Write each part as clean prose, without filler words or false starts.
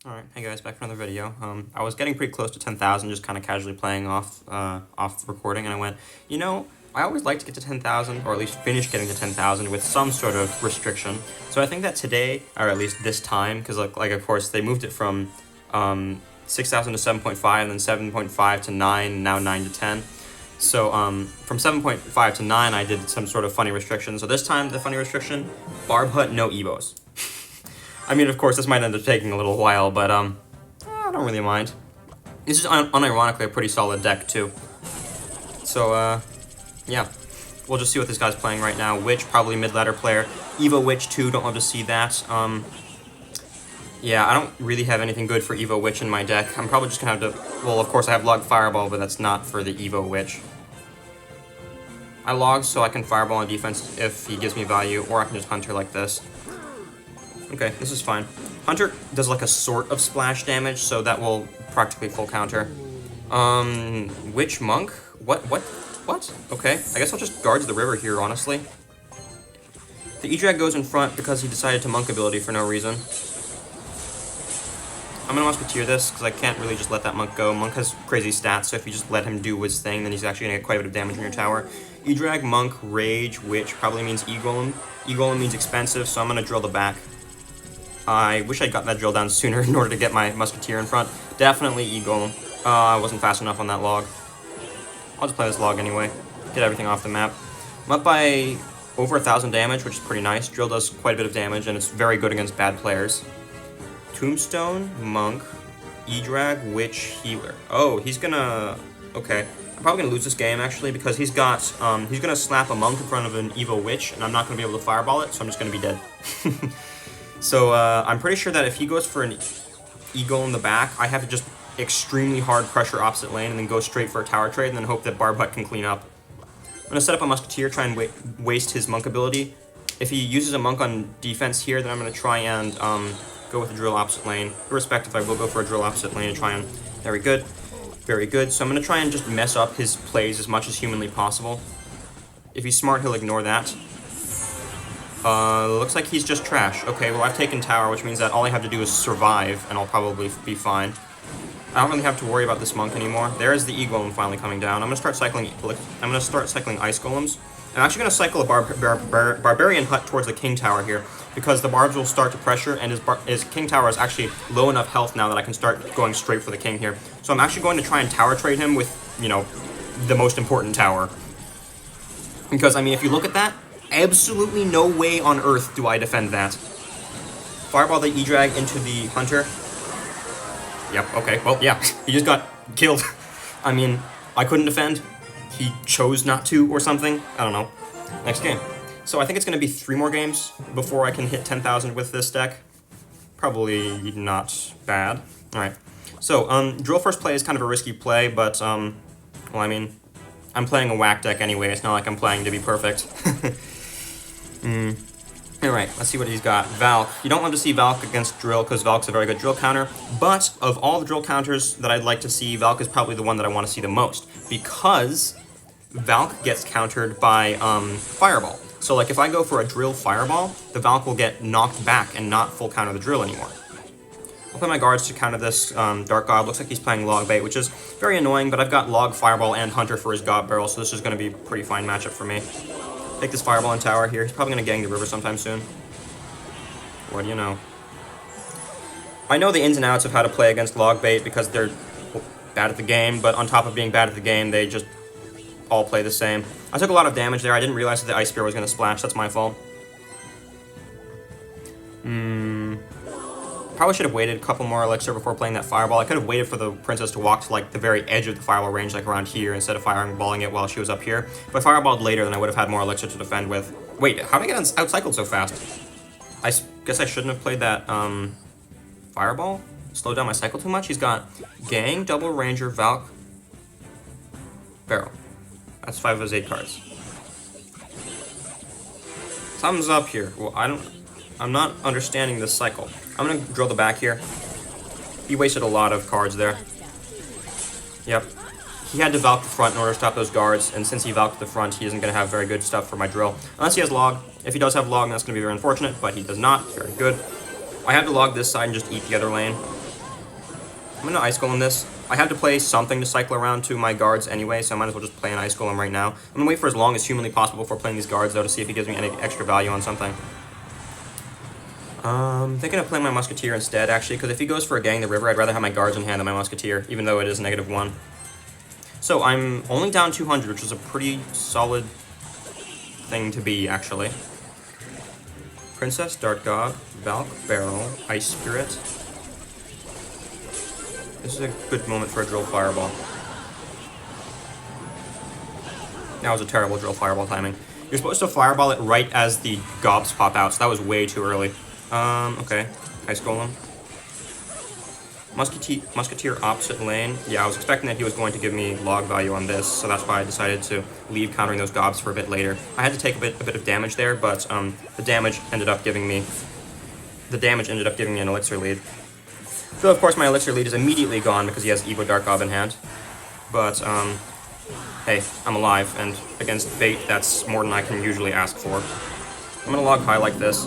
Alright, hey guys, back for another video. I was getting pretty close to 10,000, just kind of casually playing off recording, and I went, you know, I always like to get to 10,000, or at least finish getting to 10,000 with some sort of restriction. So I think that today, or at least this time, because like of course they moved it from 6,000 to 7.5, and then 7.5 to 9, and now 9 to 10. So from 7.5 to 9, I did some sort of funny restriction. So this time, the funny restriction, barb hut, no evos. I mean, of course, this might end up taking a little while, but I don't really mind. This is unironically a pretty solid deck, too. So, yeah. We'll just see what this guy's playing right now. Witch, probably mid-ladder player. Evo Witch, too, don't love to see that. Yeah, I don't really have anything good for Evo Witch in my deck. I'm probably just gonna have to... Well, of course, I have Log Fireball, but that's not for the Evo Witch. I log so I can Fireball on defense if he gives me value, or I can just Hunter like this. Okay, this is fine. Hunter does like a sort of splash damage, so that will practically full counter. Witch Monk? What? Okay, I guess I'll just guard the river here, honestly. The E-Drag goes in front because he decided to Monk ability for no reason. I'm gonna Musketeer this, because I can't really just let that Monk go. Monk has crazy stats, so if you just let him do his thing, then he's actually gonna get quite a bit of damage in your tower. E-Drag, Monk, Rage, Witch probably means E-Golem. E-Golem means expensive, so I'm gonna drill the back. I wish I'd got that drill down sooner in order to get my Musketeer in front. Definitely E-Golem. I wasn't fast enough on that log. I'll just play this log anyway. Get everything off the map. I'm up by over 1,000 damage, which is pretty nice. Drill does quite a bit of damage, and it's very good against bad players. Tombstone, Monk, E-Drag, Witch, Healer. Oh, he's gonna... Okay. I'm probably gonna lose this game, actually, because he's got... he's gonna slap a Monk in front of an Evo Witch, and I'm not gonna be able to Fireball it, so I'm just gonna be dead. So, I'm pretty sure that if he goes for an Eagle in the back, I have to just extremely hard pressure opposite lane and then go straight for a tower trade and then hope that Barb Hut can clean up. I'm going to set up a Musketeer, try and waste his Monk ability. If he uses a Monk on defense here, then I'm going to try and go with a Drill opposite lane. Irrespective, I will go for a Drill opposite lane and try and... Very good. Very good. So I'm going to try and just mess up his plays as much as humanly possible. If he's smart, he'll ignore that. Looks like he's just trash. Okay, well, I've taken tower, which means that all I have to do is survive, and I'll probably be fine. I don't really have to worry about this Monk anymore. There's the E-Golem finally coming down. I'm gonna start cycling Ice Golems. I'm actually gonna cycle a Barbarian Hut towards the King Tower here, because the Barbs will start to pressure, and his King Tower is actually low enough health now that I can start going straight for the King here. So I'm actually going to try and tower trade him with, you know, the most important tower. Because, I mean, if you look at that, absolutely no way on earth do I defend that. Fireball the E-Drag into the Hunter. Yep, okay, well, yeah, he just got killed. I mean, I couldn't defend. He chose not to or something. I don't know. Next game. So I think it's going to be 3 more games before I can hit 10,000 with this deck. Probably not bad. Alright. So, Drill first play is kind of a risky play, but, well, I mean, I'm playing a whack deck anyway. It's not like I'm playing to be perfect. Alright, let's see what he's got. Valk. You don't want to see Valk against Drill, because Valk's a very good Drill counter, but of all the Drill counters that I'd like to see, Valk is probably the one that I want to see the most, because Valk gets countered by Fireball. So, like, if I go for a Drill Fireball, the Valk will get knocked back and not full counter the Drill anymore. I'll play my guards to counter this Dark God. Looks like he's playing Log Bait, which is very annoying, but I've got Log Fireball and Hunter for his God Barrel, so this is going to be a pretty fine matchup for me. Take this Fireball and tower here. He's probably going to gang the river sometime soon. What do you know? I know the ins and outs of how to play against Log Bait because they're bad at the game, but on top of being bad at the game, they just all play the same. I took a lot of damage there. I didn't realize that the Ice Spear was going to splash. That's my fault. Probably should have waited a couple more elixir before playing that Fireball. I could have waited for the Princess to walk to, like, the very edge of the Fireball range, like around here, instead of fireballing it while she was up here. If I Fireballed later, then I would have had more elixir to defend with. Wait, how did I get outcycled so fast? I guess I shouldn't have played that, Fireball? Slowed down my cycle too much? He's got Gang, Double Ranger, Valk, Barrel. That's 5 of his 8 cards. Something's up here. Well, I'm not understanding this cycle. I'm gonna drill the back here. He wasted a lot of cards there. Yep. He had to Valk the front in order to stop those guards, and since he Valked the front, he isn't gonna have very good stuff for my drill. Unless he has Log. If he does have Log, that's gonna be very unfortunate, but he does not. Very good. I have to Log this side and just eat the other lane. I'm gonna Ice Golem this. I have to play something to cycle around to my guards anyway, so I might as well just play an Ice Golem right now. I'm gonna wait for as long as humanly possible before playing these guards, though, to see if he gives me any extra value on something. Thinking of playing my Musketeer instead, actually, because if he goes for a Gang the River, I'd rather have my guards in hand than my Musketeer, even though it is -1. So I'm only down 200, which is a pretty solid thing to be, actually. Princess, Dart God, Valk, Barrel, Ice Spirit. This is a good moment for a Drill Fireball. That was a terrible Drill Fireball timing. You're supposed to Fireball it right as the gobs pop out, so that was way too early. Okay. Ice Golem. Musketeer opposite lane. Yeah, I was expecting that he was going to give me log value on this, so that's why I decided to leave countering those gobs for a bit later. I had to take a bit of damage there, but the damage ended up giving me an elixir lead. So of course my elixir lead is immediately gone because he has Evo Dark Gob in hand. But hey, I'm alive, and against bait, that's more than I can usually ask for. I'm gonna log high like this.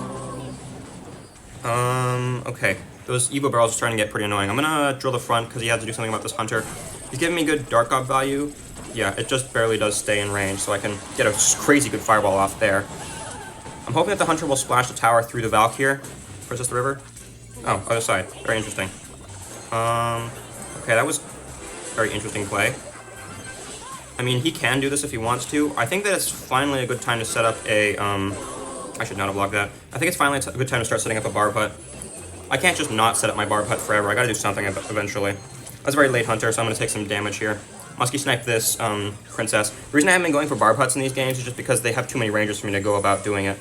Okay. Those Evo barrels are starting to get pretty annoying. I'm gonna drill the front because he had to do something about this hunter. He's giving me good Dark Gob value. Yeah, it just barely does stay in range, so I can get a crazy good fireball off there. I'm hoping that the hunter will splash the tower through the Valk here. Princess the River. Oh, other side. Very interesting. Okay, that was a very interesting play. I mean, he can do this if he wants to. I think that it's finally a good time to set up a, I should not have logged that. I think it's finally a good time to start setting up a barb hut. I can't just not set up my barb hut forever. I gotta do something eventually. That's a very late hunter, so I'm gonna take some damage here. Muskie snipe this, princess. The reason I haven't been going for barb huts in these games is just because they have too many rangers for me to go about doing it.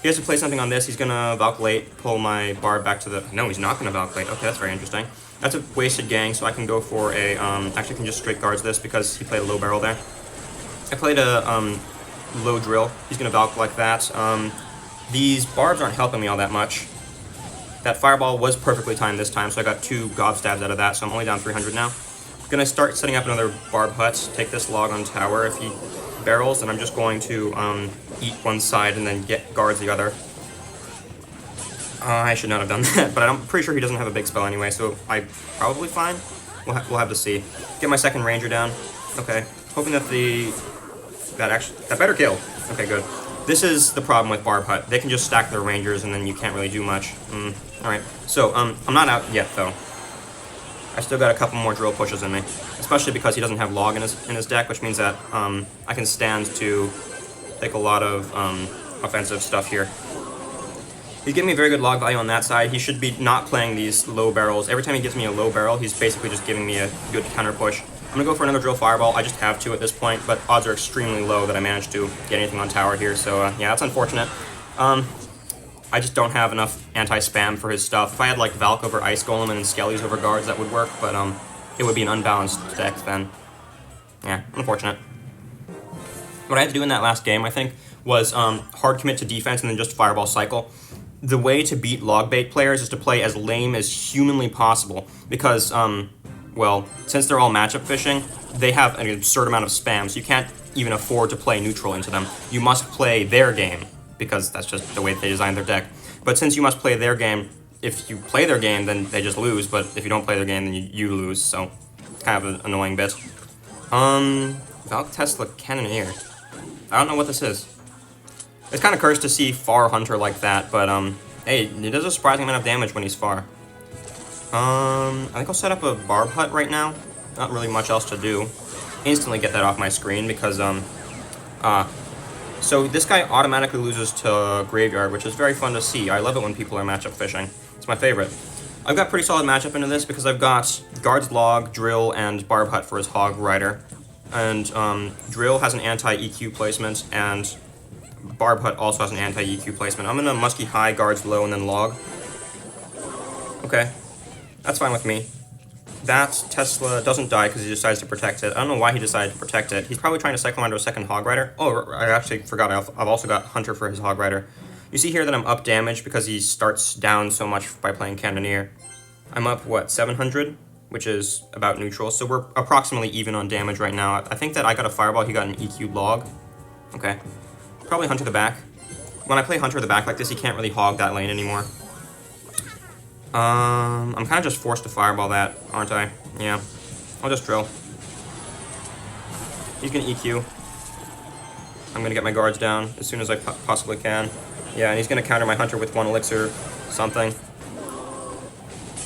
He has to play something on this. He's gonna Valk late, pull my barb back to the... No, he's not gonna Valk late. Okay, that's very interesting. That's a wasted gang, so I can go for a, actually I can just straight guards this because he played a low barrel there. I played a, low drill. He's gonna Valk like that. These barbs aren't helping me all that much. That fireball was perfectly timed this time, so I got 2 gob stabs out of that, so I'm only down 300 now. Gonna start setting up another barb hut, take this log on tower. If he barrels, then I'm just going to eat one side and then get guards the other. I should not have done that, but I'm pretty sure he doesn't have a big spell anyway, so I'm probably fine. We'll have to see. Get my second ranger down. Okay, hoping that that better kill. Okay, good. This is the problem with Barb Hut. They can just stack their rangers and then you can't really do much. Alright, so I'm not out yet though. I still got a couple more drill pushes in me. Especially because he doesn't have log in his deck, which means that I can stand to take a lot of offensive stuff here. He's giving me very good log value on that side. He should be not playing these low barrels. Every time he gives me a low barrel, he's basically just giving me a good counter push. I'm gonna go for another drill fireball. I just have to at this point, but odds are extremely low that I managed to get anything on tower here, so yeah, that's unfortunate. I just don't have enough anti-spam for his stuff. If I had like Valk over Ice Golem and Skellies over guards, that would work, but it would be an unbalanced deck then. Yeah, unfortunate. What I had to do in that last game, I think, was hard commit to defense and then just fireball cycle. The way to beat log bait players is to play as lame as humanly possible, because well, since they're all matchup fishing, they have an absurd amount of spam, so you can't even afford to play neutral into them. You must play their game, because that's just the way they designed their deck. But since you must play their game, if you play their game, then they just lose, but if you don't play their game, then you lose, so it's kind of an annoying bit. Valk Tesla Cannoneer. I don't know what this is. It's kind of cursed to see far hunter like that, but hey, it does a surprising amount of damage when he's far. I think I'll set up a barb hut right now. Not really much else to do. Instantly get that off my screen because, so this guy automatically loses to Graveyard, which is very fun to see. I love it when people are matchup fishing. It's my favorite. I've got pretty solid matchup into this because I've got Guards Log, Drill, and Barb Hut for his Hog Rider. And Drill has an anti-EQ placement, and Barb Hut also has an anti-EQ placement. I'm gonna Muskie high, Guards low, and then Log. Okay. That's fine with me. That Tesla doesn't die because he decides to protect it. I don't know why he decided to protect it. He's probably trying to cycle onto a second Hog Rider. Oh, I actually forgot. I've also got Hunter for his Hog Rider. You see here that I'm up damage because he starts down so much by playing Cannoneer. I'm up, what, 700? Which is about neutral. So we're approximately even on damage right now. I think that I got a Fireball, he got an EQ Log. Okay. Probably Hunter the back. When I play Hunter the back like this, he can't really hog that lane anymore. I'm kind of just forced to fireball that, aren't I? Yeah. I'll just drill. He's gonna EQ. I'm gonna get my guards down as soon as I possibly can. Yeah, and he's gonna counter my hunter with 1 elixir something.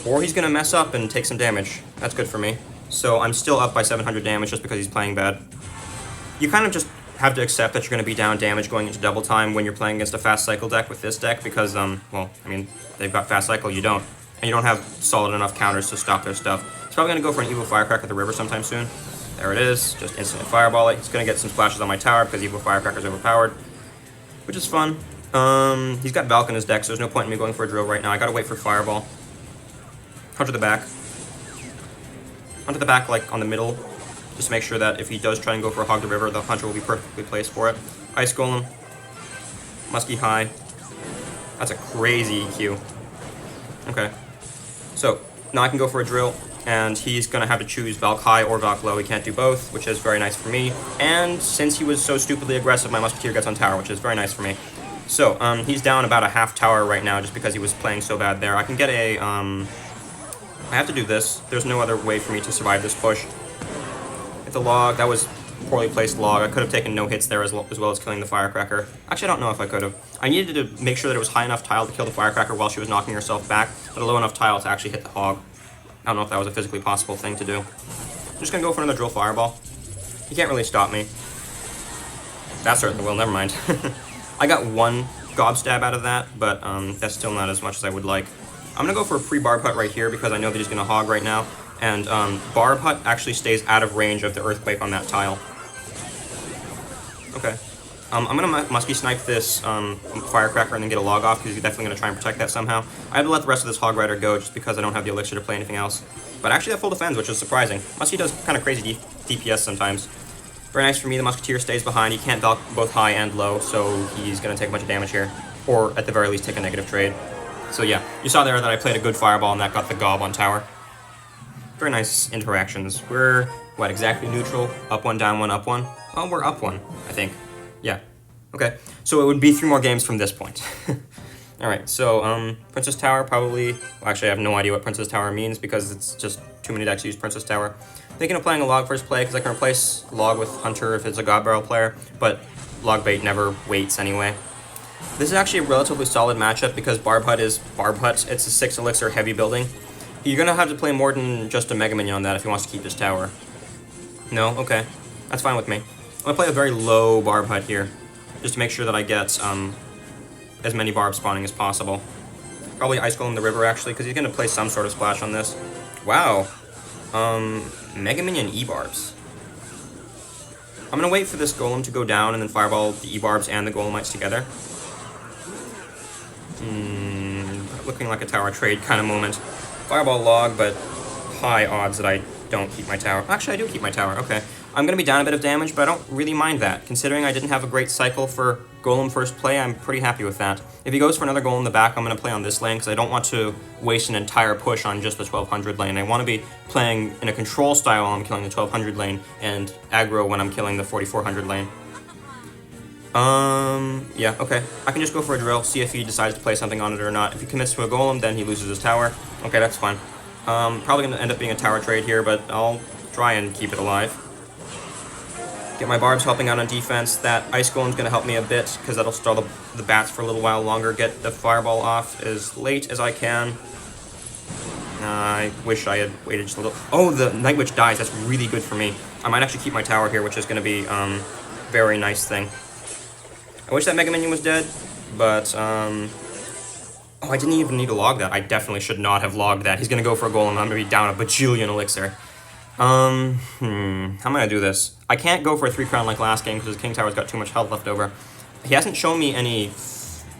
Or he's gonna mess up and take some damage. That's good for me. So I'm still up by 700 damage just because he's playing bad. You kind of just have to accept that you're gonna be down damage going into double time when you're playing against a fast cycle deck with this deck because, well, I mean, they've got fast cycle, you don't. And you don't have solid enough counters to stop their stuff. He's probably gonna go for an Evo Firecracker at the river sometime soon. There it is, just instantly fireball it. He's gonna get some splashes on my tower because Evo Firecracker's overpowered, which is fun. He's got Valk in his deck, so there's no point in me going for a drill right now. I gotta wait for fireball. Hunter the back. Hunter the back, like, on the middle, just to make sure that if he does try and go for a Hog the River, the Hunter will be perfectly placed for it. Ice Golem. Musky high. That's a crazy EQ. Okay. So, now I can go for a drill, and he's gonna have to choose Valk high or Valk low. He can't do both, which is very nice for me. And since he was so stupidly aggressive, my Musketeer gets on tower, which is very nice for me. So, he's down about a half tower right now just because he was playing so bad there. I can get a, I have to do this. There's no other way for me to survive this push. Hit the log. That was poorly placed log. I could have taken no hits there as well as killing the Firecracker. Actually, I don't know if I could have. I needed to make sure that it was high enough tile to kill the Firecracker while she was knocking herself back, but a low enough tile to actually hit the hog. I don't know if that was a physically possible thing to do. I'm just going to go for another drill fireball. He can't really stop me. That certainly will. Never mind. I got 1 gob stab out of that, but that's still not as much as I would like. I'm going to go for a pre-barb hut right here because I know that he's going to hog right now. And barb hut actually stays out of range of the earthquake on that tile. Okay. I'm going to musky snipe this Firecracker and then get a log off because he's definitely going to try and protect that somehow. I had to let the rest of this Hog Rider go just because I don't have the elixir to play anything else. But actually that full defends, which is surprising. Musky does kind of crazy DPS sometimes. Very nice for me. The Musketeer stays behind. He can't Valk both high and low, so he's going to take a bunch of damage here. Or at the very least take a negative trade. So yeah, you saw there that I played a good fireball and that got the gob on tower. Very nice interactions. We're, what, exactly neutral? Up 1, down 1, up 1? Oh, we're up 1, I think. Yeah. Okay. So it would be 3 more games from this point. Alright, so, Princess Tower probably... Well, actually, I have no idea what Princess Tower means because it's just too many decks use Princess Tower. Thinking of playing a log first play because I can replace log with Hunter if it's a God Barrel player, but log bait never waits anyway. This is actually a relatively solid matchup because Barb Hut is Barb Hut. It's a 6 elixir heavy building. You're going to have to play more than just a Mega Minion on that if he wants to keep this tower. No? Okay. That's fine with me. I'm going to play a very low Barb Hut here, just to make sure that I get as many barbs spawning as possible. Probably Ice Golem the river, actually, because he's going to play some sort of splash on this. Wow. Mega Minion E-Barbs. I'm going to wait for this Golem to go down and then fireball the E-Barbs and the Golemites together. Looking like a tower trade kind of moment. Fireball log, but high odds that I don't keep my tower. Actually, I do keep my tower, okay. I'm going to be down a bit of damage, but I don't really mind that. Considering I didn't have a great cycle for Golem first play, I'm pretty happy with that. If he goes for another Golem in the back, I'm going to play on this lane, because I don't want to waste an entire push on just the 1200 lane. I want to be playing in a control style while I'm killing the 1200 lane, and aggro when I'm killing the 4400 lane. Yeah, okay. I can just go for a drill, see if he decides to play something on it or not. If he commits to a Golem, then he loses his tower. Okay, that's fine. Probably going to end up being a tower trade here, but I'll try and keep it alive. Get my Barbs helping out on defense. That Ice Golem's going to help me a bit, because that'll stall the bats for a little while longer. Get the Fireball off as late as I can. I wish I had waited just a little... Oh, the Night Witch dies. That's really good for me. I might actually keep my tower here, which is going to be very nice thing. I wish that Mega Minion was dead, but, oh, I didn't even need to log that. I definitely should not have logged that. He's gonna go for a Golem. I'm gonna be down a bajillion elixir. How am I gonna do this? I can't go for a 3-crown like last game because his King Tower's got too much health left over. He hasn't shown me any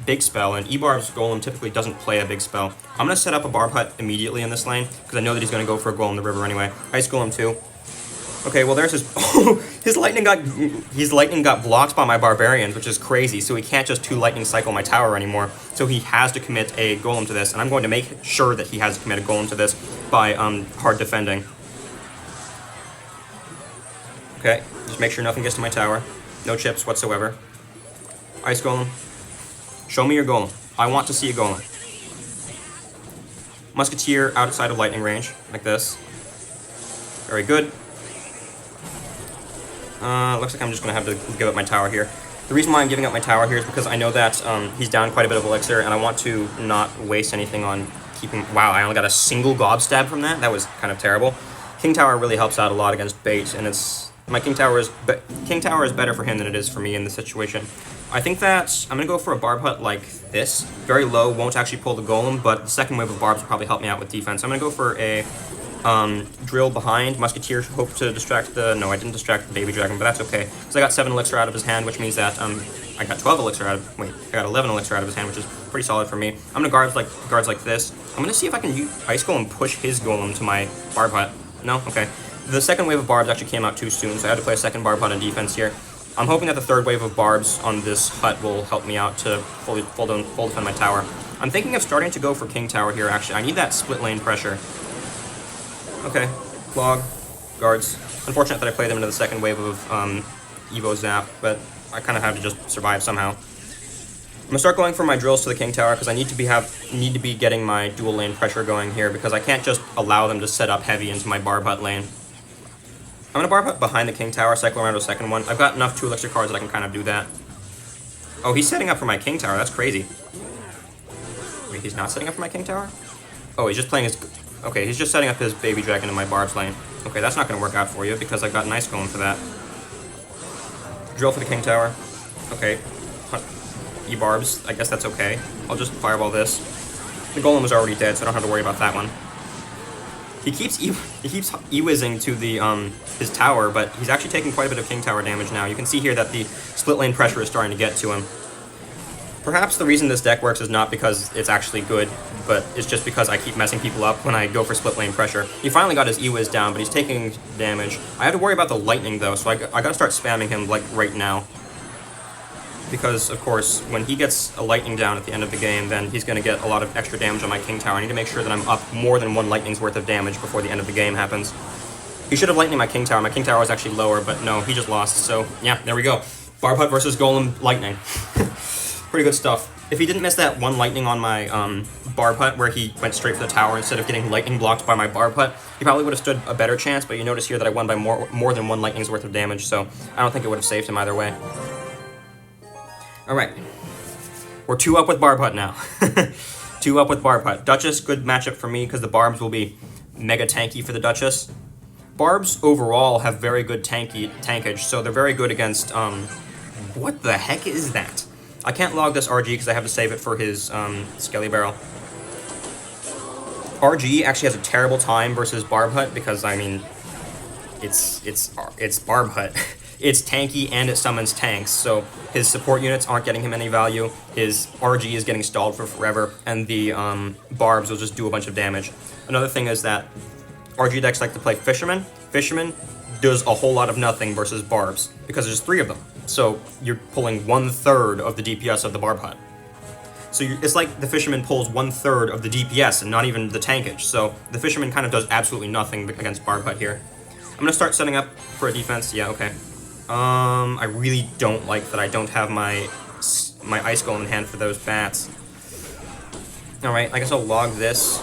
big spell, and E-Barb's Golem typically doesn't play a big spell. I'm gonna set up a Barb Hut immediately in this lane, because I know that he's gonna go for a Golem in the river anyway. Ice Golem too. Okay, well there's his... Oh, his lightning got blocked by my barbarians, which is crazy, so he can't just 2 lightning cycle my tower anymore. So he has to commit a Golem to this, and I'm going to make sure that he has to commit a Golem to this by hard defending. Okay, just make sure nothing gets to my tower. No chips whatsoever. Ice Golem. Show me your Golem. I want to see a Golem. Musketeer outside of lightning range, like this. Very good. Looks like I'm just going to have to give up my tower here. The reason why I'm giving up my tower here is because I know that he's down quite a bit of elixir, and I want to not waste anything on keeping... Wow, I only got a single gob stab from that? That was kind of terrible. King Tower really helps out a lot against bait, and it's... My King Tower is better for him than it is for me in this situation. I think that I'm going to go for a barb hut like this. Very low, won't actually pull the golem, but the second wave of barbs will probably help me out with defense. I'm going to go for a drill behind. Musketeer, hope to distract the... No, I didn't distract the baby dragon, but that's okay. Because I got 7 elixir out of his hand, which means that I got 12 elixir out of... Wait, I got 11 elixir out of his hand, which is pretty solid for me. I'm going to guards like this. I'm going to see if I can use Ice Golem and push his golem to my barb hut. No? Okay. The second wave of barbs actually came out too soon, so I had to play a second barb hut on defense here. I'm hoping that the third wave of barbs on this hut will help me out to full defend my tower. I'm thinking of starting to go for King Tower here, actually. I need that split lane pressure. Okay. Log. Guards. Unfortunate that I played them into the second wave of Evo Zap, but I kind of have to just survive somehow. I'm gonna start going for my drills to the King Tower because I need to be getting my dual lane pressure going here because I can't just allow them to set up heavy into my barb hut lane. I'm gonna barb hut behind the King Tower, cycle around to a second one. I've got enough 2 elixir cards that I can kind of do that. Oh, he's setting up for my King Tower. That's crazy. Wait, he's not setting up for my King Tower? Oh, he's just playing his... Okay, he's just setting up his baby dragon in my barb's lane. Okay, that's not gonna work out for you because I've got an ice golem for that. Drill for the King Tower. Okay. E-barbs. I guess that's okay. I'll just fireball this. The golem was already dead, so I don't have to worry about that one. He keeps E-whizzing to the his tower, but he's actually taking quite a bit of King Tower damage now. You can see here that the split lane pressure is starting to get to him. Perhaps the reason this deck works is not because it's actually good, but it's just because I keep messing people up when I go for split lane pressure. He finally got his E-whiz down, but he's taking damage. I have to worry about the lightning, though, so I gotta start spamming him, like, right now. Because, of course, when he gets a lightning down at the end of the game, then he's going to get a lot of extra damage on my King Tower. I need to make sure that I'm up more than 1 lightning's worth of damage before the end of the game happens. He should have lightning my King Tower. My King Tower was actually lower, but no, he just lost. So, yeah, there we go. Barb Hut versus Golem Lightning. Pretty good stuff. If he didn't miss that 1 lightning on my Barb Hut, where he went straight for the tower instead of getting lightning blocked by my Barb Hut, he probably would have stood a better chance, but you notice here that I won by more than 1 lightning's worth of damage, so I don't think it would have saved him either way. Alright, we're 2 up with Barb Hut now. 2 up with Barb Hut. Duchess, good matchup for me because the Barbs will be mega tanky for the Duchess. Barbs overall have very good tankage, so they're very good against, what the heck is that? I can't log this RG because I have to save it for his Skelly Barrel. RG actually has a terrible time versus Barb Hut because, I mean, it's Barb Hut. It's tanky and it summons tanks, so his support units aren't getting him any value, his RG is getting stalled for forever, and the Barbs will just do a bunch of damage. Another thing is that RG decks like to play Fisherman. Fisherman does a whole lot of nothing versus Barbs, because there's 3 of them. So you're pulling 1/3 of the DPS of the Barb Hut. So it's like the Fisherman pulls 1/3 of the DPS and not even the tankage, so the Fisherman kind of does absolutely nothing against Barb Hut here. I'm going to start setting up for a defense, yeah, okay. I really don't like that I don't have my Ice Golem in hand for those bats. Alright, I guess I'll log this.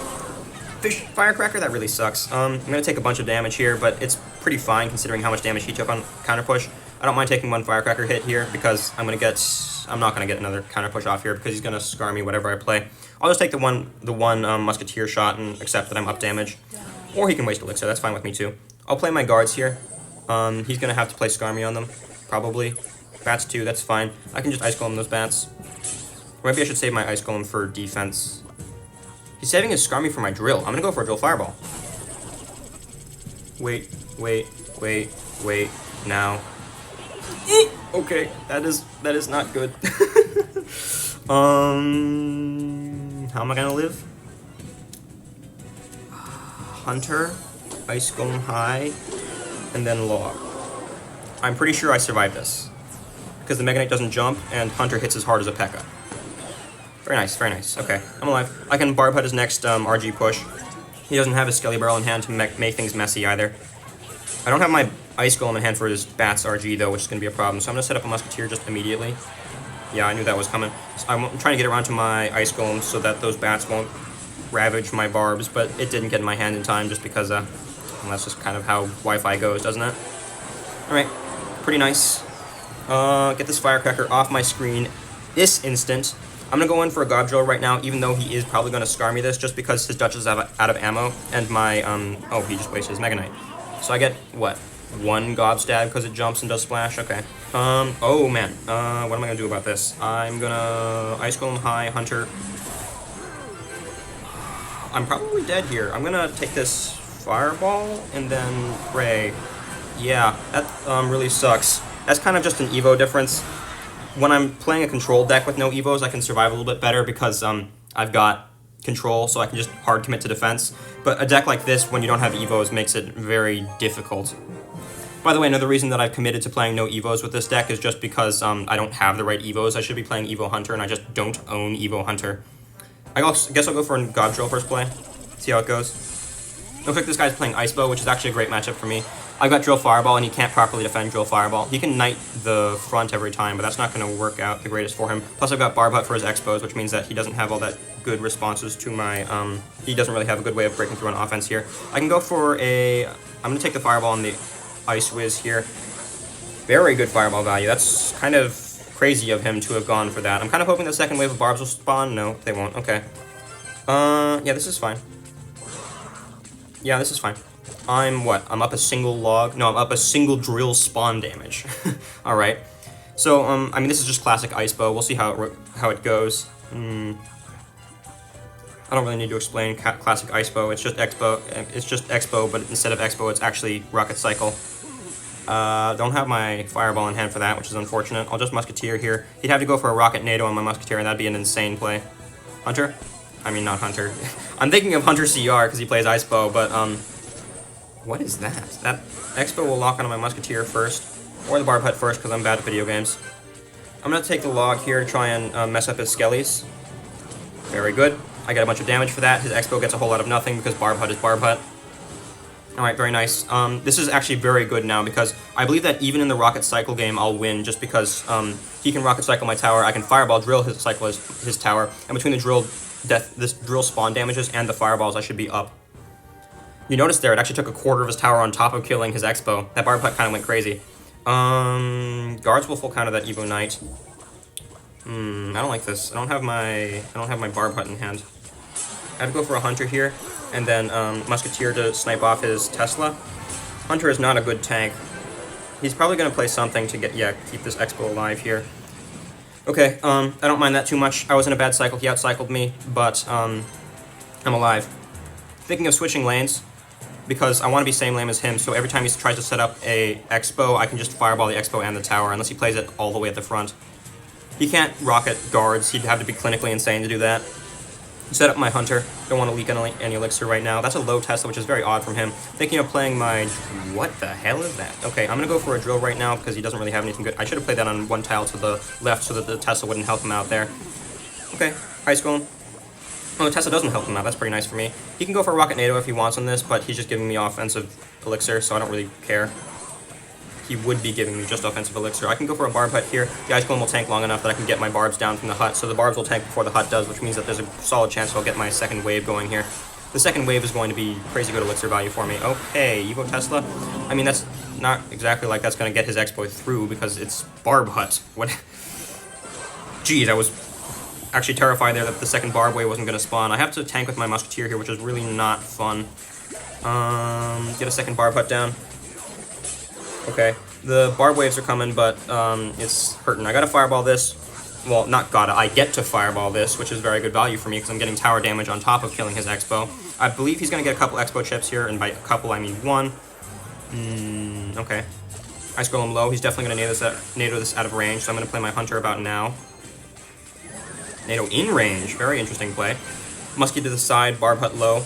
Firecracker, that really sucks. I'm going to take a bunch of damage here, but it's pretty fine considering how much damage he took on counter push. I don't mind taking 1 Firecracker hit here because I'm not going to get another counter push off here because he's going to scar me whatever I play. I'll just take the one Musketeer shot and accept that I'm up damage. Or he can waste Elixir, that's fine with me too. I'll play my guards here. He's going to have to play Scar Me on them, probably. Bats too, that's fine. I can just Ice Golem those bats. Or maybe I should save my Ice Golem for defense. He's saving his Scar Me for my drill. I'm going to go for a drill fireball. Wait, now. Okay, that is not good. How am I going to live? Hunter, Ice Golem High, and then log. I'm pretty sure I survived this. Because the Mega Knight doesn't jump, and Hunter hits as hard as a P.E.K.K.A. Very nice, very nice. Okay, I'm alive. I can Barb Hut his next RG push. He doesn't have his Skelly Barrel in hand to make things messy either. I don't have my Ice Golem in hand for his Bats RG though, which is going to be a problem. So I'm going to set up a Musketeer just immediately. Yeah, I knew that was coming. So I'm trying to get around to my Ice Golem so that those Bats won't ravage my barbs, but it didn't get in my hand in time just because, well, that's just kind of how Wi-Fi goes, doesn't it? Alright, pretty nice. Get this firecracker off my screen this instant. I'm going to go in for a gob drill right now, even though he is probably going to scar me this, just because his Dutch is out of ammo, and my, oh, he just wasted his Mega Knight. So I get, what, 1 gob stab because it jumps and does splash? Okay. Oh man, what am I going to do about this? I'm going to Ice Golem high, Hunter. I'm probably dead here. I'm going to take this Fireball and then Ray. Yeah, that really sucks. That's kind of just an Evo difference. When I'm playing a control deck with no Evos, I can survive a little bit better because I've got control, so I can just hard commit to defense. But a deck like this, when you don't have Evos, makes it very difficult. By the way, another reason that I've committed to playing no Evos with this deck is just because I don't have the right Evos. I should be playing Evo Hunter, and I just don't own Evo Hunter. I guess I'll go for a God Drill first play, see how it goes. Looks like this guy's playing Icebow, which is actually a great matchup for me. I've got Drill Fireball, and he can't properly defend Drill Fireball. He can Knight the front every time, but that's not going to work out the greatest for him. Plus, I've got Barb Hut for his Expos, which means that he doesn't have all that good responses to my, he doesn't really have a good way of breaking through on offense here. I can go for a, I'm going to take the Fireball on the Ice Whiz here. Very good Fireball value. That's kind of crazy of him to have gone for that. I'm kind of hoping the second wave of Barbs will spawn. No, they won't. Okay. Yeah, this is fine. Yeah, this is fine. I'm what? I'm up a single log? No, I'm up a single drill spawn damage. Alright. So, I mean, this is just classic Icebow. We'll see how it goes. I don't really need to explain classic Icebow. It's just Expo. It's just Expo, but instead of Expo, it's actually Rocket Cycle. Don't have my Fireball in hand for that, which is unfortunate. I'll just Musketeer here. He'd have to go for a Rocket NATO on my Musketeer, and that'd be an insane play. Hunter? I mean, not Hunter. I'm thinking of Hunter CR because he plays Icebow, but, what is that? That Expo will lock onto my Musketeer first, or the Barb Hut first because I'm bad at video games. I'm going to take the log here to try and mess up his Skellies. Very good. I get a bunch of damage for that. His Expo gets a whole lot of nothing because Barb Hut is Barb Hut. Alright, very nice. This is actually very good now because I believe that even in the Rocket Cycle game I'll win just because he can Rocket Cycle my tower, I can Fireball drill his cycle his tower, and between the this drill spawn damages and the Fireballs I should be up. You notice there, it actually took a quarter of his tower on top of killing his Expo. That Barb Hut kind of went crazy. Guards will full counter that Evo Knight. I don't like this. I don't have my Barb Hut in hand. I have to go for a Hunter here, and then Musketeer to snipe off his Tesla. Hunter is not a good tank. He's probably going to play something to keep this Expo alive here. Okay, I don't mind that too much. I was in a bad cycle. He outcycled me, but I'm alive. Thinking of switching lanes, because I want to be same lane as him, so every time he tries to set up a Expo, I can just Fireball the Expo and the tower, unless he plays it all the way at the front. He can't rocket guards. He'd have to be clinically insane to do that. Set up my Hunter. Don't want to leak any elixir right now. That's a low Tesla, which is very odd from him. Thinking of playing my... What the hell is that? Okay, I'm going to go for a drill right now because he doesn't really have anything good. I should have played that on one tile to the left so that the Tesla wouldn't help him out there. Okay, Ice Golem. Oh, the Tesla doesn't help him out. That's pretty nice for me. He can go for a Rocket NATO if he wants on this, but he's just giving me offensive elixir, so I don't really care. He would be giving me just offensive elixir. I can go for a Barb Hut here. The Ice Golem will tank long enough that I can get my Barbs down from the hut, so the Barbs will tank before the hut does, which means that there's a solid chance I'll get my second wave going here. The second wave is going to be crazy good elixir value for me. Okay, Evo Tesla. I mean, that's not exactly like that's going to get his Expo through because it's Barb Hut. What? Geez, I was actually terrified there that the second Barb wave wasn't going to spawn. I have to tank with my Musketeer here, which is really not fun. Get a second Barb Hut down. Okay, the Barb waves are coming, but it's hurting. I gotta Fireball this. Well, not gotta. I get to Fireball this, which is very good value for me because I'm getting tower damage on top of killing his Expo. I believe he's going to get a couple Expo chips here, and by a couple I mean one. Okay. Ice Golem low. He's definitely going to NATO this out of range, so I'm going to play my Hunter about now. NATO in range. Very interesting play. Muskie to the side, Barb Hut low.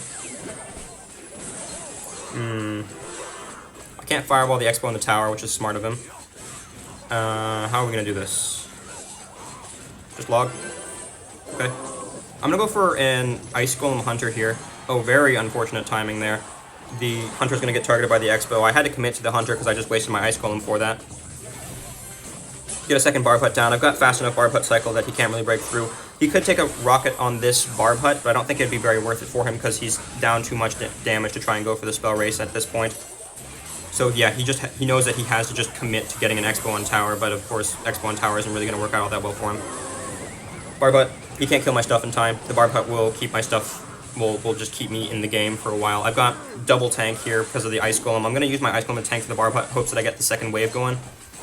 I can't Fireball the Expo in the tower, which is smart of him. How are we going to do this? Just log. Okay. I'm going to go for an Ice Golem Hunter here. Oh, very unfortunate timing there. The Hunter's going to get targeted by the Expo. I had to commit to the Hunter because I just wasted my Ice Golem for that. Get a second Barb Hut down. I've got fast enough Barb Hut cycle that he can't really break through. He could take a rocket on this Barb Hut, but I don't think it'd be very worth it for him because he's down too much damage to try and go for the spell race at this point. So yeah, he knows that he has to just commit to getting an Expo on tower, but of course Expo on tower isn't really going to work out all that well for him. Barb Hut, he can't kill my stuff in time. The Barb Hut will keep my stuff, will just keep me in the game for a while. I've got double tank here because of the Ice Golem. I'm going to use my Ice Golem to tank for the Barb Hut, hopes that I get the second wave going.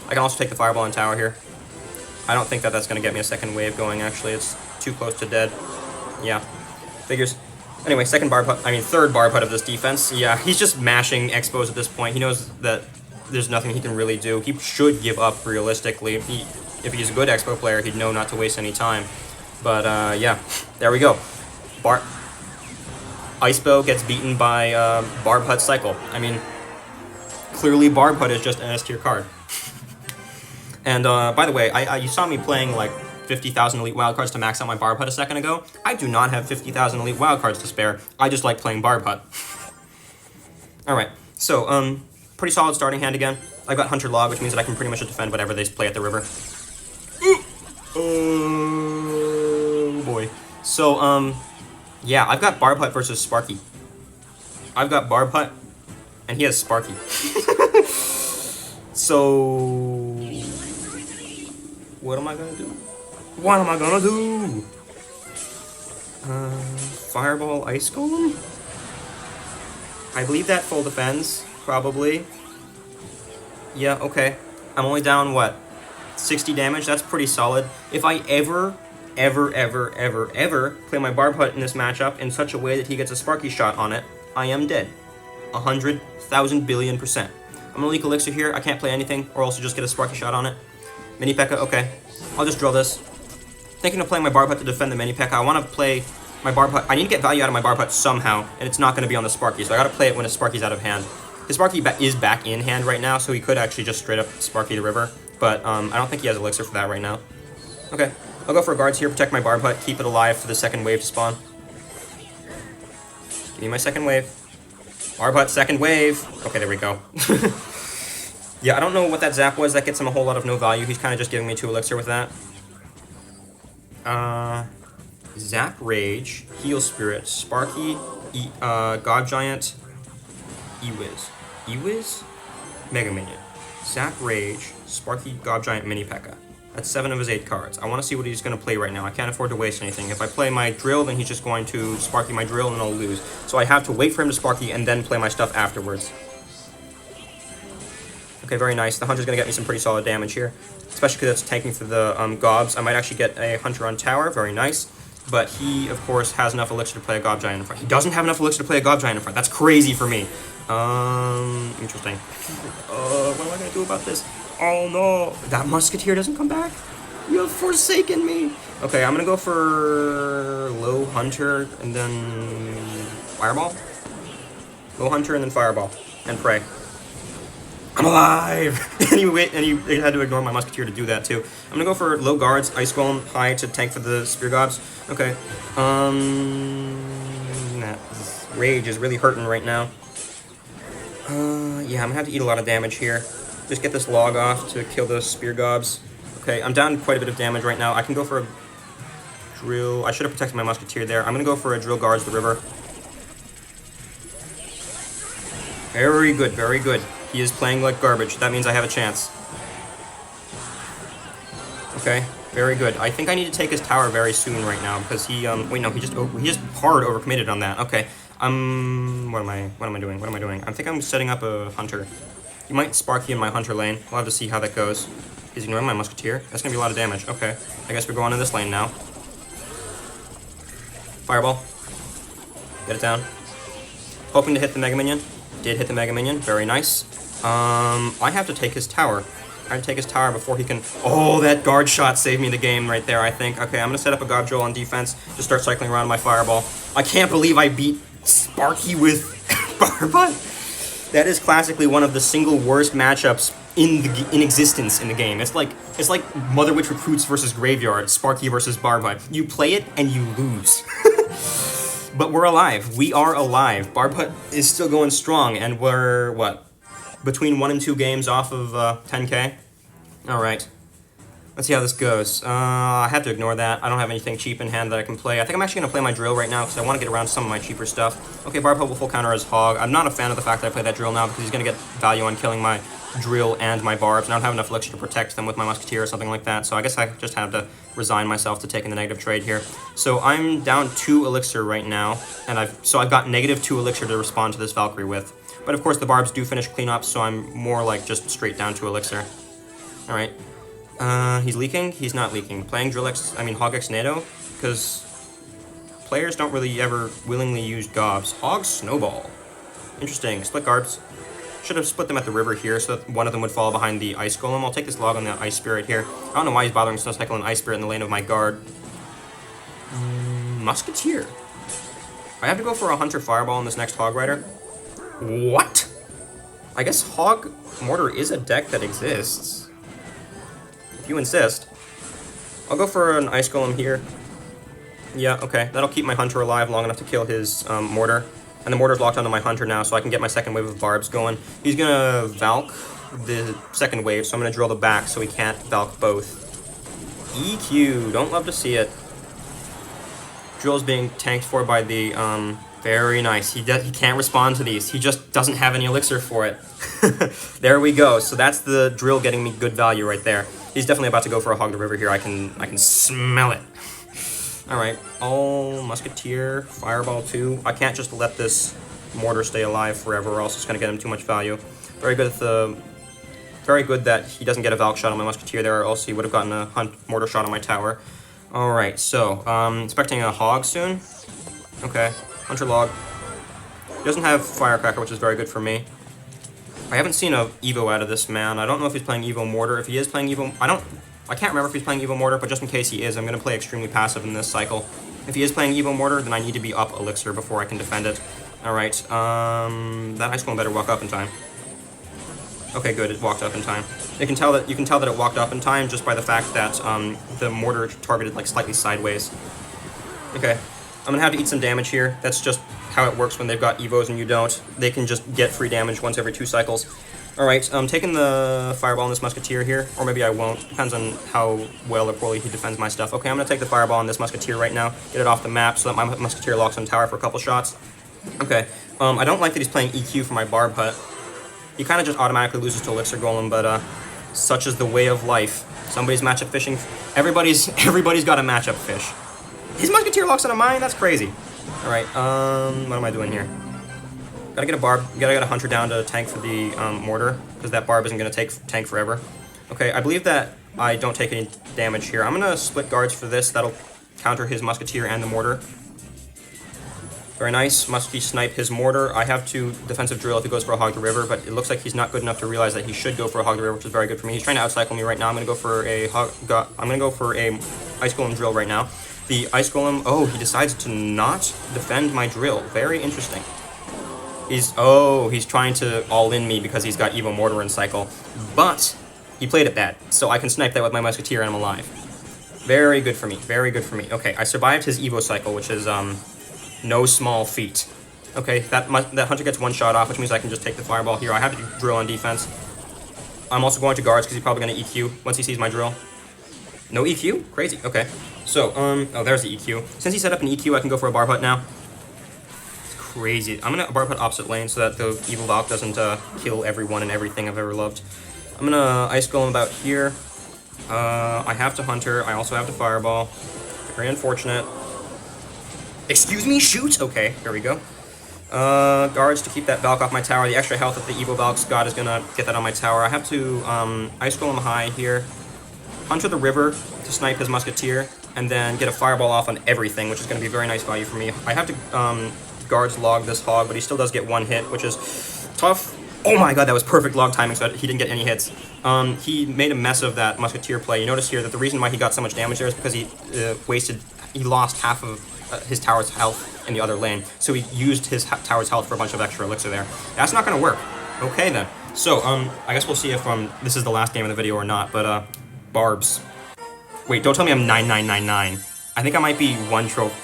I can also take the Fireball on tower here. I don't think that that's going to get me a second wave going, actually. It's too close to dead. Yeah, figures. Anyway, third Barb Hut of this defense. Yeah, he's just mashing Expos at this point. He knows that there's nothing he can really do. He should give up, realistically. If he's a good Expo player, he'd know not to waste any time. But, yeah, there we go. Icebow gets beaten by Barb Hut Cycle. I mean, clearly Barb Hut is just an S tier card. And, by the way, you saw me playing, like, 50,000 Elite Wildcards to max out my Barb Hut a second ago. I do not have 50,000 Elite Wildcards to spare. I just like playing Barb Hut. Alright, so, pretty solid starting hand again. I've got Hunter Log, which means that I can pretty much defend whatever they play at the river. Oh, boy. So, yeah, I've got Barb Hut versus Sparky. I've got Barb Hut, and he has Sparky. So, what am I gonna do? What am I gonna do? Fireball Ice Golem? I believe that full defends, probably. Yeah, okay. I'm only down, what, 60 damage? That's pretty solid. If I ever play my Barb Hut in this matchup in such a way that he gets a Sparky shot on it, I am dead. 100,000 billion%. I'm gonna leak Elixir here. I can't play anything, or else just get a Sparky shot on it. Mini P.E.K.K.A, okay. I'll just drill this. Thinking of playing my Barb Hut to defend the Mini P.E.K.K.A. I want to play my Barb Hut. I need to get value out of my Barb Hut somehow, and it's not going to be on the Sparky, so I gotta play it when a Sparky's out of hand. His Sparky is back in hand right now, so he could actually just straight up Sparky the river, but I don't think he has Elixir for that right now. Okay, I'll go for guards here, protect my Barb Hut, keep it alive for the second wave to spawn. Give me my second wave. Barb Hut, second wave. Okay, there we go. Yeah, I don't know what that zap was. That gets him a whole lot of no value. He's kind of just giving me 2 Elixir with that. Zap Rage, Heal Spirit, Sparky, God Giant, Ewiz? Mega Minion. Zap Rage, Sparky, God Giant, Mini P.E.K.K.A. That's 7 of his 8 cards. I want to see what he's going to play right now. I can't afford to waste anything. If I play my Drill, then he's just going to Sparky my Drill and I'll lose. So I have to wait for him to Sparky and then play my stuff afterwards. Okay, very nice. The Hunter's going to get me some pretty solid damage here, especially because it's tanking for the gobs. I might actually get a Hunter on tower. Very nice. But he, of course, has enough Elixir to play a Gob Giant in front. He doesn't have enough Elixir to play a Gob Giant in front. That's crazy for me. Interesting. What am I going to do about this? Oh, no. That Musketeer doesn't come back? You have forsaken me. Okay, I'm going to go for low Hunter and then Fireball. Low Hunter and then Fireball. And pray. I'm alive! and he had to ignore my Musketeer to do that, too. I'm gonna go for low guards, Ice Golem, high to tank for the Spear Gobs. Okay. That Rage is really hurting right now. Yeah, I'm gonna have to eat a lot of damage here. Just get this log off to kill those Spear Gobs. Okay, I'm down quite a bit of damage right now. I can go for a Drill. I should have protected my Musketeer there. I'm gonna go for a Drill Guards the river. Very good, very good. He is playing like garbage. That means I have a chance. Okay, very good. I think I need to take his tower very soon right now because he wait, no, he just hard overcommitted on that. Okay. What am I doing? I think I'm setting up a Hunter. He might Sparky in my Hunter lane. We'll have to see how that goes. He's ignoring my Musketeer. That's gonna be a lot of damage. Okay. I guess we're going in this lane now. Fireball. Get it down. Hoping to hit the Mega Minion. Did hit the Mega Minion. Very nice. I have to take his tower. I have to take his tower before he can... Oh, that guard shot saved me the game right there, I think. Okay, I'm going to set up a God Drill on defense. Just start cycling around my Fireball. I can't believe I beat Sparky with Barb Hut. That is classically one of the single worst matchups in existence in the game. It's like Mother Witch Recruits versus Graveyard, Sparky versus Barb Hut. You play it and you lose. But we're alive. We are alive. Barb Hut is still going strong, and we're, what, between 1 and 2 games off of 10k? Alright. Let's see how this goes. I have to ignore that. I don't have anything cheap in hand that I can play. I think I'm actually going to play my drill right now because I want to get around some of my cheaper stuff. Okay, barb will full counter as hog. I'm not a fan of the fact that I play that drill now because he's going to get value on killing my drill and my barbs, and I don't have enough elixir to protect them with my musketeer or something like that, so I guess I just have to resign myself to taking the negative trade here. So I'm down 2 elixir right now, and I've got negative 2 elixir to respond to this Valkyrie with. But of course the barbs do finish cleanup, so I'm more like just straight down 2 elixir. Alright. He's leaking? He's not leaking. Playing Hog X NATO, because players don't really ever willingly use gobs. Hog Snowball. Interesting. Split guards. Should have split them at the river here so that one of them would fall behind the Ice Golem. I'll take this log on the Ice Spirit here. I don't know why he's bothering Snow Cycle and Ice Spirit in the lane of my guard. Musketeer. I have to go for a Hunter Fireball in this next Hog Rider. What? I guess Hog Mortar is a deck that exists. If you insist. I'll go for an Ice Golem here. Yeah, okay. That'll keep my Hunter alive long enough to kill his Mortar. And the Mortar's locked onto my Hunter now, so I can get my second wave of barbs going. He's gonna Valk the second wave, so I'm gonna drill the back so he can't Valk both. EQ, don't love to see it. Drill's being tanked for by the, very nice. He can't respond to these. He just doesn't have any elixir for it. There we go. So that's the drill getting me good value right there. He's definitely about to go for a Hog the River here. I can smell it. Alright, Musketeer, Fireball 2. I can't just let this Mortar stay alive forever or else it's going to get him too much value. Very good that he doesn't get a Valk shot on my Musketeer there, or else he would have gotten a Mortar shot on my tower. Alright, so, expecting a Hog soon. Okay, Hunter Log. He doesn't have Firecracker, which is very good for me. I haven't seen a Evo out of this man. I don't know if he's playing Evo Mortar. If he is playing Evo... I can't remember if he's playing Evo Mortar, but just in case he is, I'm going to play extremely passive in this cycle. If he is playing Evo Mortar, then I need to be up Elixir before I can defend it. Alright, that Ice Golem better walk up in time. Okay, good, it walked up in time. You can tell that it walked up in time just by the fact that the Mortar targeted like slightly sideways. Okay, I'm going to have to eat some damage here. That's just how it works when they've got Evos and you don't. They can just get free damage once every 2 cycles. Alright, I'm taking the Fireball on this Musketeer here, or maybe I won't. Depends on how well or poorly he defends my stuff. Okay, I'm going to take the Fireball on this Musketeer right now, get it off the map so that my Musketeer locks on tower for a couple shots. Okay, I don't like that he's playing EQ for my Barb Hut. He kind of just automatically loses to Elixir Golem, but such is the way of life. Somebody's matchup fishing. Everybody's got a matchup fish. His Musketeer locks on a mine? That's crazy. Alright, what am I doing here? Gotta get a Barb, gotta get a Hunter down to tank for the Mortar, because that Barb isn't gonna tank forever. Okay, I believe that I don't take any damage here. I'm gonna split guards for this, that'll counter his Musketeer and the Mortar. Very nice, Muskie snipe his Mortar. I have to defensive drill if he goes for a Hog the River, but it looks like he's not good enough to realize that he should go for a Hog the River, which is very good for me. He's trying to outcycle me right now. I'm gonna go for a Ice Golem drill right now. The Ice Golem, oh, he decides to not defend my drill. Very interesting. He's trying to all-in me because he's got Evo Mortar in cycle. But he played it bad, so I can snipe that with my Musketeer and I'm alive. Very good for me, very good for me. Okay, I survived his Evo cycle, which is no small feat. Okay, that Hunter gets 1 shot off, which means I can just take the Fireball here. I have to drill on defense. I'm also going to guards because he's probably going to EQ once he sees my drill. No EQ? Crazy. Okay. So, oh, there's the EQ. Since he set up an EQ, I can go for a Barb Hut now. Crazy. I'm gonna Barb Hut opposite lane so that the Evil Valk doesn't kill everyone and everything I've ever loved. I'm gonna Ice Golem about here. I have to Hunter. I also have to Fireball. Very unfortunate. Excuse me, shoot! Okay, here we go. Guards to keep that Valk off my tower. The extra health that the Evo Valk's got is gonna get that on my tower. I have to Ice Golem high here. Hunter the River to snipe his Musketeer, and then get a Fireball off on everything, which is gonna be very nice value for me. I have to guards log this Hog, but he still does get 1 hit, which is tough. Oh my god, that was perfect log timing, so he didn't get any hits. He made a mess of that Musketeer play. You notice here that the reason why he got so much damage there is because he lost half of his tower's health in the other lane, so he used his tower's health for a bunch of extra elixir there. That's not going to work. Okay then. So, I guess we'll see if this is the last game of the video or not, but Barbs. Wait, don't tell me I'm 9999. I think I might be 1 trophy.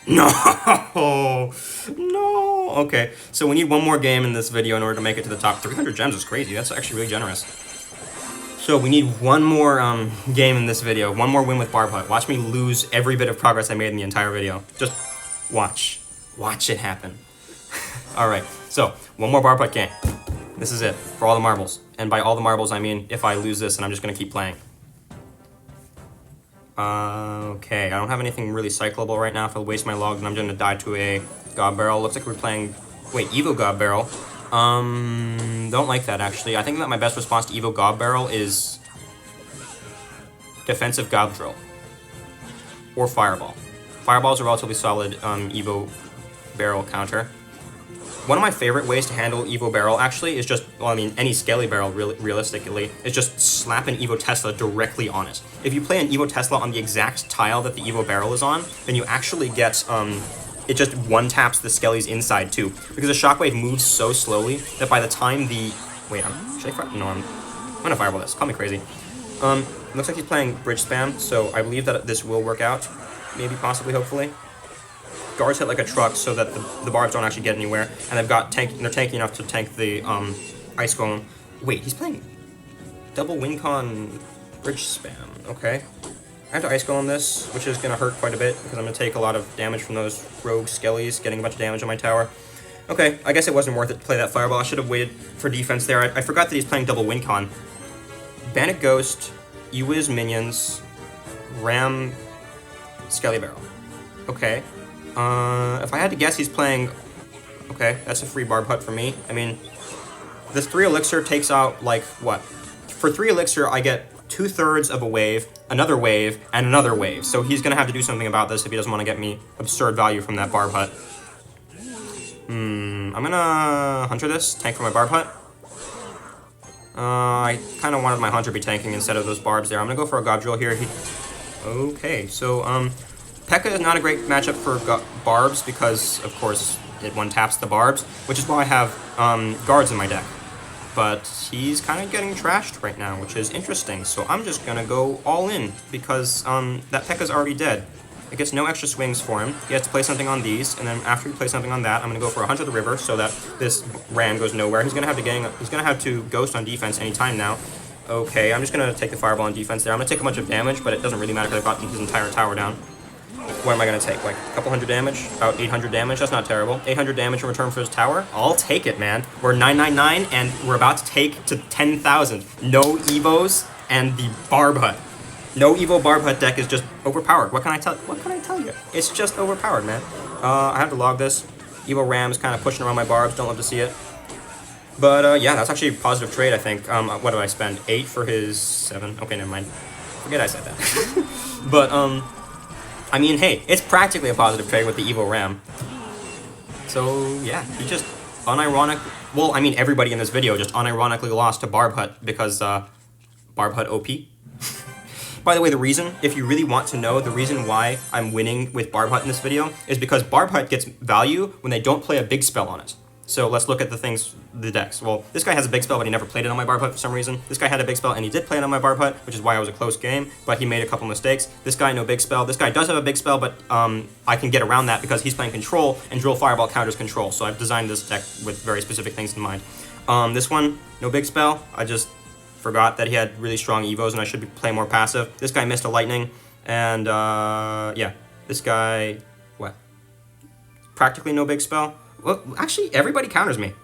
No! No! Okay, so we need 1 more game in this video in order to make it to the top. 300 gems is crazy. That's actually really generous. So we need one more game in this video, one more win with Barb Hut. Watch me lose every bit of progress I made in the entire video. Just watch. Watch it happen. Alright, so one more Barb Hut game. This is it, for all the marbles. And by all the marbles, I mean if I lose this and I'm just going to keep playing. Okay, I don't have anything really cyclable right now. If I waste my log, then I'm going to die to a God Barrel. Looks like we're playing... Wait, Evo God Barrel. Don't like that, actually. I think that my best response to Evo God Barrel is... Defensive God Drill. Or Fireball. Fireball's a relatively solid Evo Barrel counter. One of my favorite ways to handle Evo Barrel, actually, is just, well, I mean, any Skelly Barrel, realistically, is just slap an Evo Tesla directly on it. If you play an Evo Tesla on the exact tile that the Evo Barrel is on, then you actually get, it just one-taps the Skelly's inside, too. Because the Shockwave moves so slowly that by the time the... Wait, should I fire? No, I'm gonna Fireball this. Call me crazy. Looks like he's playing Bridge Spam, so I believe that this will work out. Maybe, possibly, hopefully. Guards hit like a truck so that the barbs don't actually get anywhere, and they're tanky enough to tank the Ice Golem. Wait, he's playing double Wincon Bridge Spam. Okay. I have to Ice Golem this, which is going to hurt quite a bit, because I'm going to take a lot of damage from those rogue Skellies, getting a bunch of damage on my tower. Okay, I guess it wasn't worth it to play that Fireball. I should have waited for defense there. I forgot that he's playing double Wincon. Bandit Ghost, Ewiz Minions, Ram, Skelly Barrel. Okay. If I had to guess, he's playing... Okay, that's a free Barb Hut for me. I mean, this 3 Elixir takes out, like, what? For 3 Elixir, I get 2/3 of a wave, and another wave. So he's gonna have to do something about this if he doesn't want to get me absurd value from that Barb Hut. I'm gonna Hunter this, tank for my Barb Hut. I kind of wanted my Hunter to be tanking instead of those Barbs there. I'm gonna go for a God Drill here. Okay, so, P.E.K.K.A. is not a great matchup for Barbs because, of course, it one-taps the Barbs, which is why I have Guards in my deck. But he's kind of getting trashed right now, which is interesting, so I'm just going to go all in because that P.E.K.K.A.'s already dead. It gets no extra swings for him. He has to play something on these, and then after he plays something on that, I'm going to go for a Hunter the River so that this Ram goes nowhere. He's going to have to Ghost on defense anytime now. Okay, I'm just going to take the Fireball on defense there. I'm going to take a bunch of damage, but it doesn't really matter because I've gotten his entire tower down. What am I going to take? Like, a couple hundred damage? About 800 damage? That's not terrible. 800 damage in return for his tower? I'll take it, man. We're 999, and we're about to take to 10,000. No Evos, and the Barb Hut. No Evo Barb Hut deck is just overpowered. What can I tell you? It's just overpowered, man. I have to log this. Evo Ram's kind of pushing around my Barbs. Don't love to see it. But, yeah, that's actually a positive trade, I think. What did I spend? 8 for his 7? Okay, never mind. Forget I said that. But, I mean, hey, it's practically a positive trade with the Evo Ram. So, yeah, he just well, I mean, everybody in this video just unironically lost to Barb Hut because, Barb Hut OP. By the way, the reason, if you really want to know, the reason why I'm winning with Barb Hut in this video is because Barb Hut gets value when they don't play a big spell on it. So let's look at the decks. Well, this guy has a big spell, but he never played it on my Barb Hut for some reason. This guy had a big spell, and he did play it on my Barb Hut, which is why it was a close game, but he made a couple mistakes. This guy, no big spell. This guy does have a big spell, but I can get around that because he's playing Control, and Drill Fireball counters Control, so I've designed this deck with very specific things in mind. This one, no big spell. I just forgot that he had really strong Evos, and I should be playing more passive. This guy missed a Lightning, and, yeah. This guy, what? Practically no big spell. Well, actually, everybody counters me.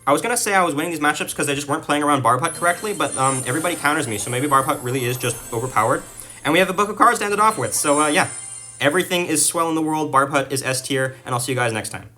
I was going to say I was winning these matchups because they just weren't playing around Barb Hut correctly, but everybody counters me, so maybe Barb Hut really is just overpowered. And we have a book of cards to end it off with, so yeah. Everything is swell in the world, Barb Hut is S tier, and I'll see you guys next time.